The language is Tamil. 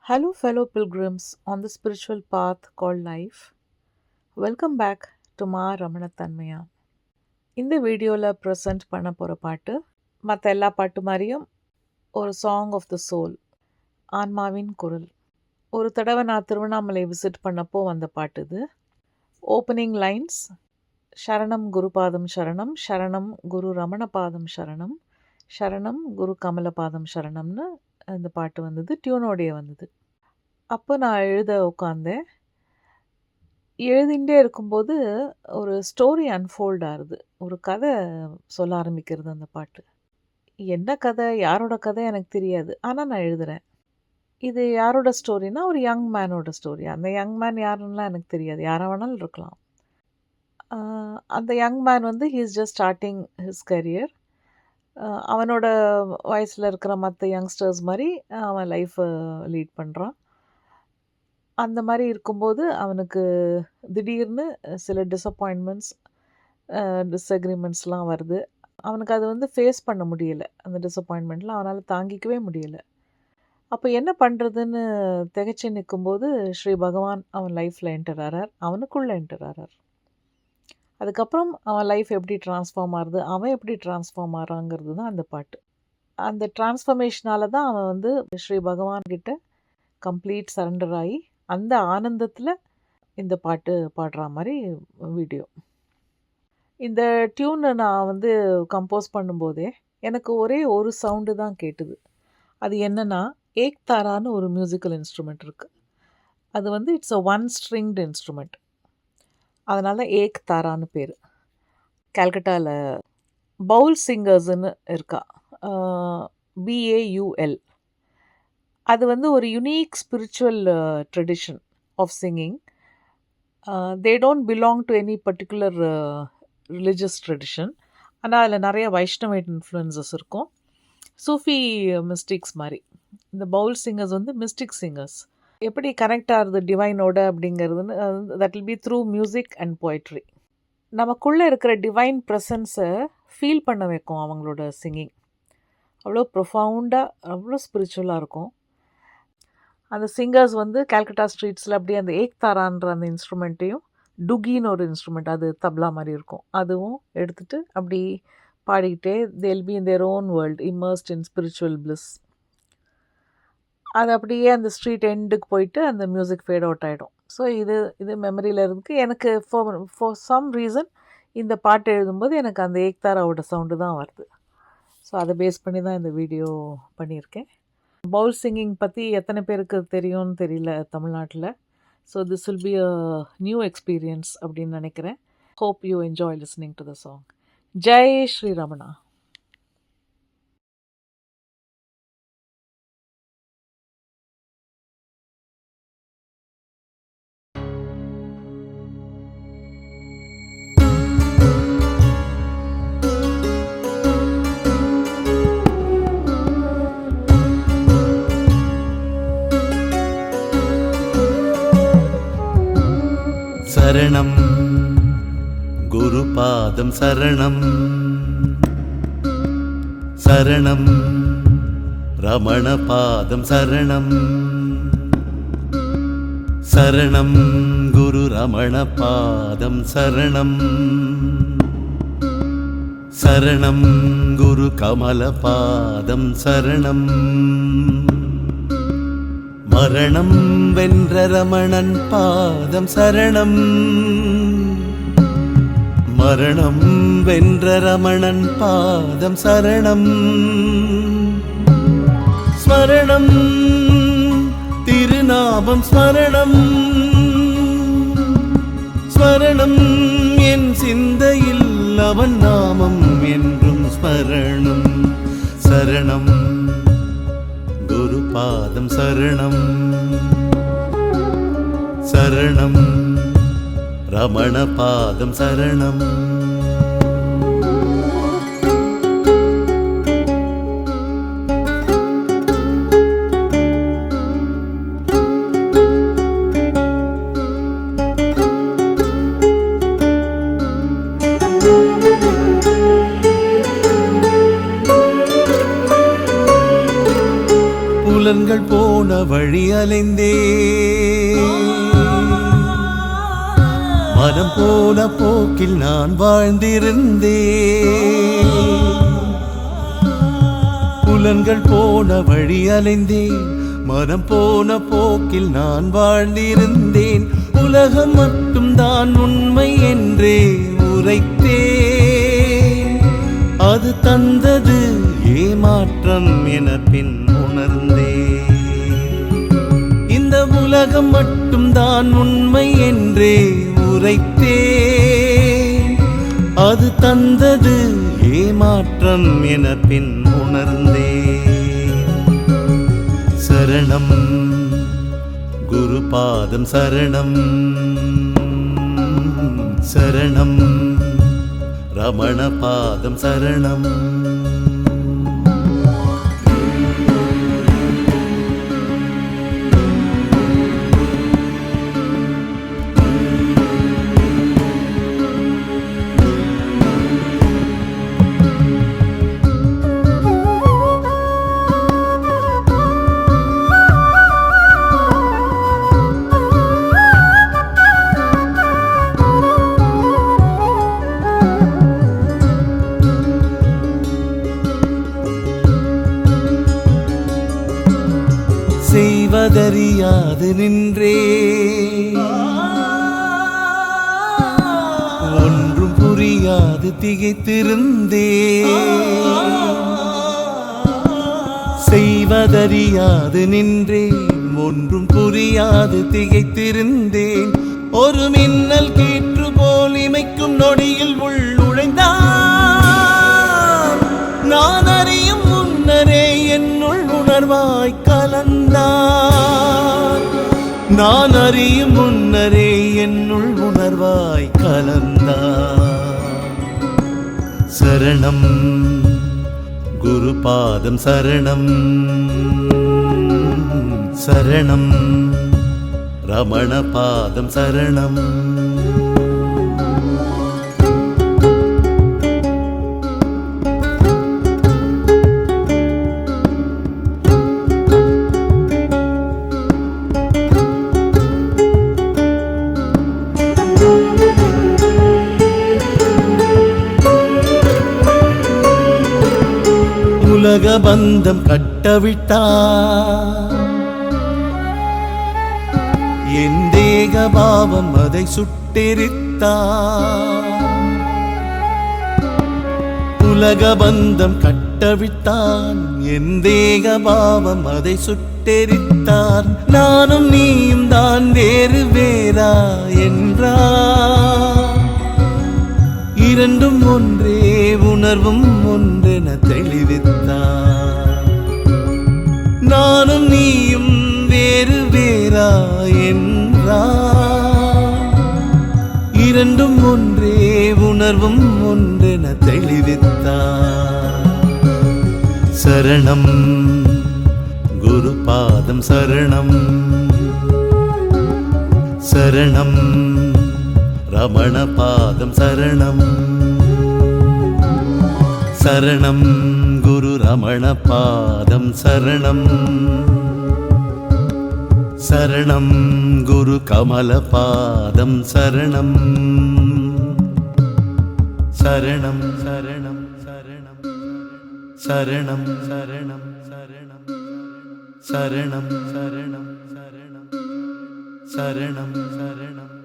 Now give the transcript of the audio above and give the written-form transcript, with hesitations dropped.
Hello, fellow pilgrims on the spiritual path called life. Welcome back to Ma Ramana Tanmaya. இந்த வீடியோவில் ப்ரெசென்ட் பண்ண போகிற பாட்டு மற்ற எல்லா பாட்டு மாதிரியும் ஒரு சாங் ஆஃப் த சோல், ஆன்மாவின் குரல். ஒரு தடவை நான் திருவண்ணாமலை விசிட் பண்ணப்போ வந்த பாட்டு இது. ஓப்பனிங் லைன்ஸ்: சரணம் குருபாதம் சரணம், சரணம் குரு ரமணபாதம் சரணம், சரணம் குரு கமலபாதம் சரணம்னு இந்த பாட்டு வந்தது, டியூனோடைய வந்தது. அப்போ நான் எழுத உட்காந்தேன். எழுதிகிட்டே இருக்கும்போது ஒரு ஸ்டோரி அன்ஃபோல்ட் ஆகுது, ஒரு கதை சொல்ல ஆரம்பிக்கிறது அந்த பாட்டு. என்ன கதை, யாரோட கதை எனக்கு தெரியாது, ஆனால் நான் எழுதுகிறேன். இது யாரோட ஸ்டோரினா ஒரு யங் மேனோட ஸ்டோரி. அந்த யங் மேன் யாருன்னெலாம் எனக்கு தெரியாது, யாராக வேணாலும் இருக்கலாம். அந்த யங் மேன் வந்து he is just starting his career. அவனோட வயசில் இருக்கிற மற்ற யங்ஸ்டர்ஸ் மாதிரி அவன் லைஃப்பை லீட் பண்ணுறான். அந்த மாதிரி இருக்கும்போது அவனுக்கு திடீர்னு சில டிஸப்பாயின்மெண்ட்ஸ், டிஸ்அக்ரிமெண்ட்ஸ்லாம் வருது. அவனுக்கு அது வந்து ஃபேஸ் பண்ண முடியலை. அந்த டிஸப்பாயின்மெண்ட்லாம் அவனால் தாங்கிக்கவே முடியலை. அப்போ என்ன பண்ணுறதுன்னு திகைச்சு நிற்கும்போது ஸ்ரீ பகவான் அவன் லைஃப்பில் என்டர் ஆகிறார், அவனுக்குள்ளே என்டர் ஆகிறார். அதுக்கப்புறம் அவன் லைஃப் எப்படி ட்ரான்ஸ்ஃபார்ம் ஆகுது, அவன் எப்படி ட்ரான்ஸ்ஃபார்ம் ஆகிறாங்கிறது தான் அந்த பாட்டு. அந்த ட்ரான்ஸ்ஃபர்மேஷனால் தான் அவன் வந்து ஸ்ரீ பகவான்கிட்ட கம்ப்ளீட் சரண்டர் ஆகி அந்த ஆனந்தத்தில் இந்த பாட்டு பாடுற மாதிரி வீடியோ. இந்த டியூனை நான் வந்து கம்போஸ் பண்ணும்போதே எனக்கு ஒரே ஒரு சவுண்டு தான் கேட்டுது. அது என்னென்னா, ஏக் தாரான்னு ஒரு மியூசிக்கல் இன்ஸ்ட்ருமெண்ட் இருக்குது. அது வந்து it's a one stringed instrument, அதனால தான் ஏக் தாரான்னு பேர். கல்கட்டாவில் பவுல் சிங்கர்ஸ்ன்னு இருக்கா, BAUL. அது வந்து ஒரு unique spiritual tradition of singing. They don't belong to any particular religious tradition. ஆனால் அதில் நிறைய வைஷ்ணவைட் இன்ஃப்ளூயன்சஸ் இருக்கும், சூஃபி மிஸ்டிக்ஸ் மாதிரி. இந்த பவுல் சிங்கர்ஸ் வந்து மிஸ்டிக் சிங்கர்ஸ். எப்படி கனெக்ட் ஆகுது டிவைனோட அப்படிங்கிறதுன்னு, that will be through music and poetry. நமக்குள்ளே இருக்கிற டிவைன் ப்ரெசன்ஸை ஃபீல் பண்ண வைக்கும் அவங்களோட சிங்கிங். அவ்வளோ ப்ரொஃபவுண்டாக, அவ்வளோ ஸ்பிரிச்சுவலாக இருக்கும். அந்த சிங்கர்ஸ் வந்து கல்கட்டா ஸ்ட்ரீட்ஸில் அப்படியே அந்த ஏக் தாரான்ற அந்த இன்ஸ்ட்ருமெண்ட்டையும், டுகின்னு ஒரு இன்ஸ்ட்ருமெண்ட், அது தப்லா மாதிரி இருக்கும், அதுவும் எடுத்துகிட்டு அப்படி பாடிக்கிட்டே they'll be in their own world, immersed in spiritual bliss. அது அப்படியே அந்த ஸ்ட்ரீட் எண்டுக்கு போயிட்டு அந்த மியூசிக் ஃபேட் அவுட் ஆகிடும். ஸோ இது மெமரியில் இருக்கு எனக்கு. ஃபார் சம் ரீசன் இந்த பாட்டு எழுதும்போது எனக்கு அந்த ஏக் தாராவோட சவுண்டு தான் வருது. ஸோ அதை பேஸ் பண்ணி தான் இந்த வீடியோ பண்ணியிருக்கேன். பவுல் சிங்கிங் பற்றி எத்தனை பேருக்கு தெரியும்னு தெரியல தமிழ்நாட்டில். So this will be a new experience அப்படின்னு நினைக்கிறேன். Hope you enjoy listening to the song. Jai Shri Ramana. சரணம் குருபாதம் சரணம், சரணம் ரமணபாதம் சரணம், சரணம் குரு ரமணபாதம் சரணம், சரணம் குரு கமலபாதம் சரணம், மரணம் வென்ற ரமணன் பாதம் சரணம், மரணம் வென்ற ரமணன் பாதம் சரணம், ஸ்மரணம் திருநாமம் ஸ்மரணம், ஸ்மரணம் என் சிந்தையில் அவன் நாமம் என்றும் ஸ்மரணம், சரணம் குருபாதம் சரணம், சரணம் ரமணபாதம் சரணம். புலன்கள் போன வழி அலைந்தே மனம் போன போக்கில் நான் வாழ்ந்திருந்தேன். புலன்கள் போன வழி அலைந்தேன், மனம் போன போக்கில் நான் வாழ்ந்திருந்தேன். உலகம் மட்டும் தான் உண்மை என்றே உரைத்தேன். அது தந்தது ஏமாற்றம் என பின் உணர்ந்தேன். இந்த உலகம் மட்டும் தான் உண்மை என்றே உரைத்தேன். அது தந்தது ஏமாற்றம் என பின் உணர்ந்தேன். சரணம் குருபாதம் சரணம், சரணம் ரமண பாதம் சரணம். செய்வதறியாது நின்றே, ஒன்றும் புரியாது திகைத்திருந்தே. செய்வதறியாது நின்றேன், ஒன்றும் புரியாது திகைத்திருந்தேன். ஒரு மின்னல் கீற்று போல் இமைக்கும் நொடியில் உள்ளுழைந்தான். நான் அறியும் முன்னரே என்னுள் உணர்வாய் கலந்தான். நான் அறியும் முன்னரே என்னுள் உணர்வாய் கலந்தான். சரணம் குருபாதம் சரணம், சரணம் ரமண பாதம் சரணம். உலக பந்தம் கட்டவிட்டார், என் தேக பாவம் அதை சுட்டெரித்தான். உலக பந்தம் கட்டவிட்டான், என் தேக பாவம் அதை சுட்டெரித்தான். நானும் நீயும் தான் வேறு வேறா என்றார். இரண்டும் ஒன்றே, உணர்வும் ஒன்றென தெளிவித்தார். நானும் நீயும் வேறு வேறா என்றார். இரண்டும் ஒன்றே, உணர்வும் ஒன்றென தெளிவித்தார். சரணம் குருபாதம் சரணம், சரணம் ரமண பாதம் சரணம். சரணம் குரு ரமண பாதம் சரணம், சரணம் குரு கமல பாதம் சரணம். சரணம் சரணம் சரணம் சரணம் சரணம் சரணம் சரணம் சரணம் சரணம் சரணம் சரணம்.